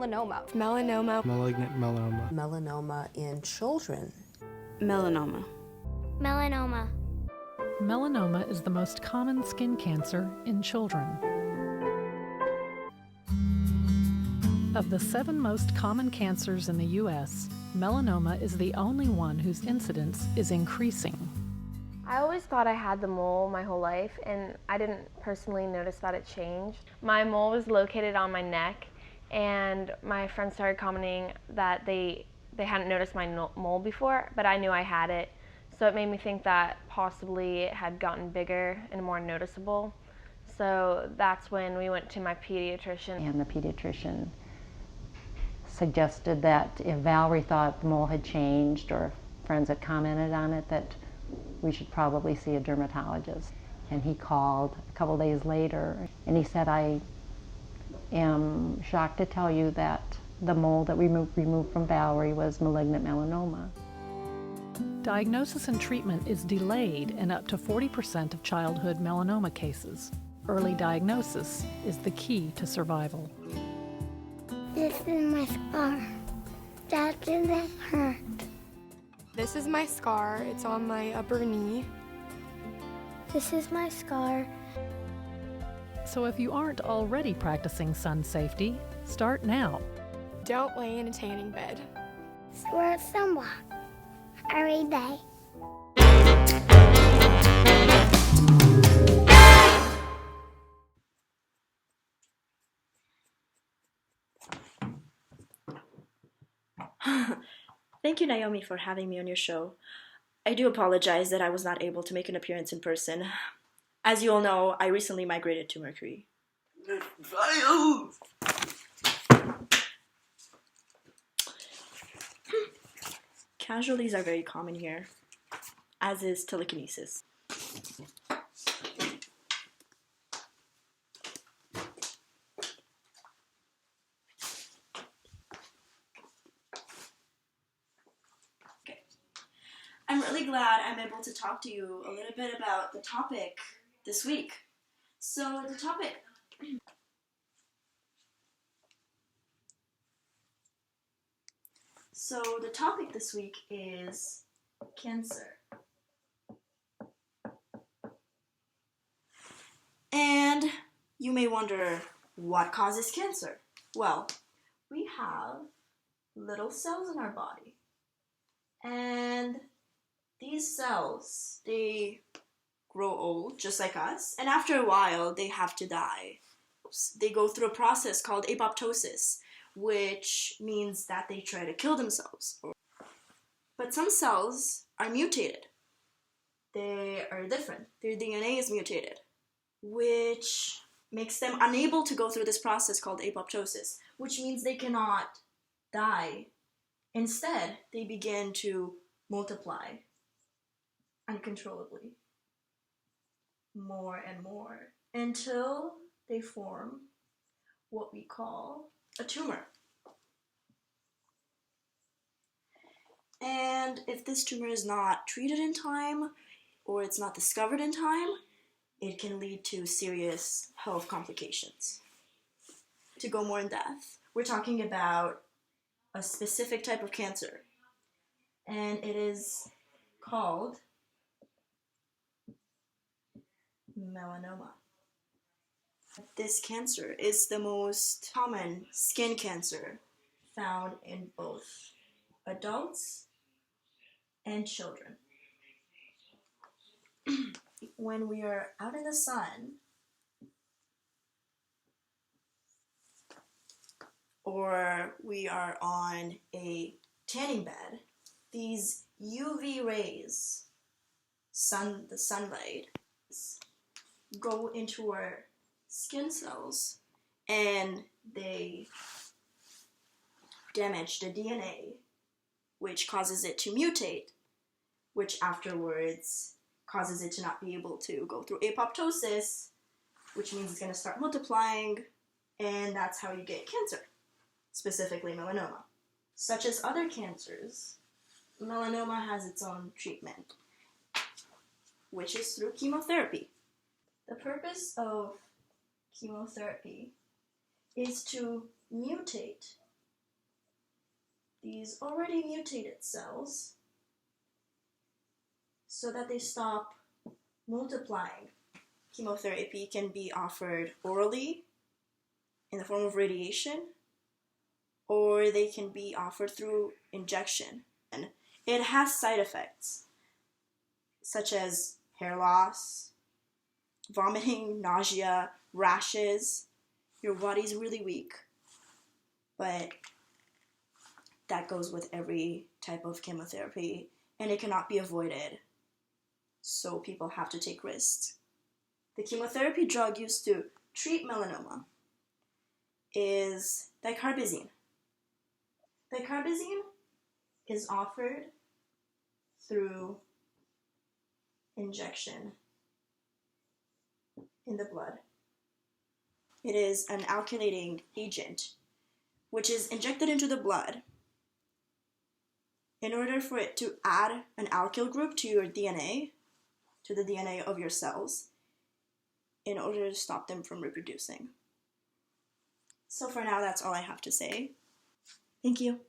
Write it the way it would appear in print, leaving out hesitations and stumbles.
melanoma. Melanoma. Malignant melanoma. Melanoma in children. Melanoma. Melanoma. Melanoma is the most common skin cancer in children. Of the 7 most common cancers in the U.S., melanoma is the only one whose incidence is increasing. I always thought I had the mole my whole life, and I didn't personally notice that it changed. My mole was located on my neck, and my friends started commenting that they hadn't noticed my mole before, but I knew I had it. So it made me think that possibly it had gotten bigger and more noticeable. So that's when we went to my pediatrician. And the pediatrician suggested that if Valerie thought the mole had changed or friends had commented on it, that we should probably see a dermatologist. And he called a couple days later and he said, I am shocked to tell you that the mole that we removed from Valerie was malignant melanoma. Diagnosis and treatment is delayed in up to 40% of childhood melanoma cases. Early diagnosis is the key to survival. This is my scar. That didn't hurt. This is my scar. It's on my upper knee. This is my scar. So if you aren't already practicing sun safety, start now. Don't lay in a tanning bed. Wear sunblock every day. Thank you, Naomi, for having me on your show. I do apologize that I was not able to make an appearance in person. As you all know, I recently migrated to Mercury. Casualties are very common here, as is telekinesis. I'm really glad I'm able to talk to you a little bit about the topic this week. So the topic this week is cancer. And you may wonder, what causes cancer? Well, we have little cells in our body. And these cells, they grow old, just like us, and after a while, they have to die. They go through a process called apoptosis, which means that they try to kill themselves. But some cells are mutated. They are different. Their DNA is mutated, which makes them unable to go through this process called apoptosis, which means they cannot die. Instead, they begin to multiply uncontrollably, more and more, until they form what we call a tumor. And if this tumor is not treated in time, or it's not discovered in time, it can lead to serious health complications. To go more in depth, we're talking about a specific type of cancer, and it is called melanoma. This cancer is the most common skin cancer found in both adults and children. When we are out in the sun, or we are on a tanning bed, these UV rays, the sunlight, go into our skin cells and they damage the DNA, which causes it to mutate, which afterwards causes it to not be able to go through apoptosis, which means it's going to start multiplying, and that's how you get cancer, specifically melanoma. Such as other cancers, melanoma has its own treatment, which is through chemotherapy. The purpose of chemotherapy is to mutate these already mutated cells so that they stop multiplying. Chemotherapy can be offered orally in the form of radiation, or they can be offered through injection. And it has side effects such as hair loss, vomiting, nausea, rashes. Your body's really weak, but that goes with every type of chemotherapy, and it cannot be avoided. So people have to take risks. The chemotherapy drug used to treat melanoma is Decarbazine. Decarbazine is offered through injection in the blood. It is an alkylating agent which is injected into the blood in order for it to add an alkyl group to your DNA, to the DNA of your cells, in order to stop them from reproducing. So for now, that's all I have to say. Thank you.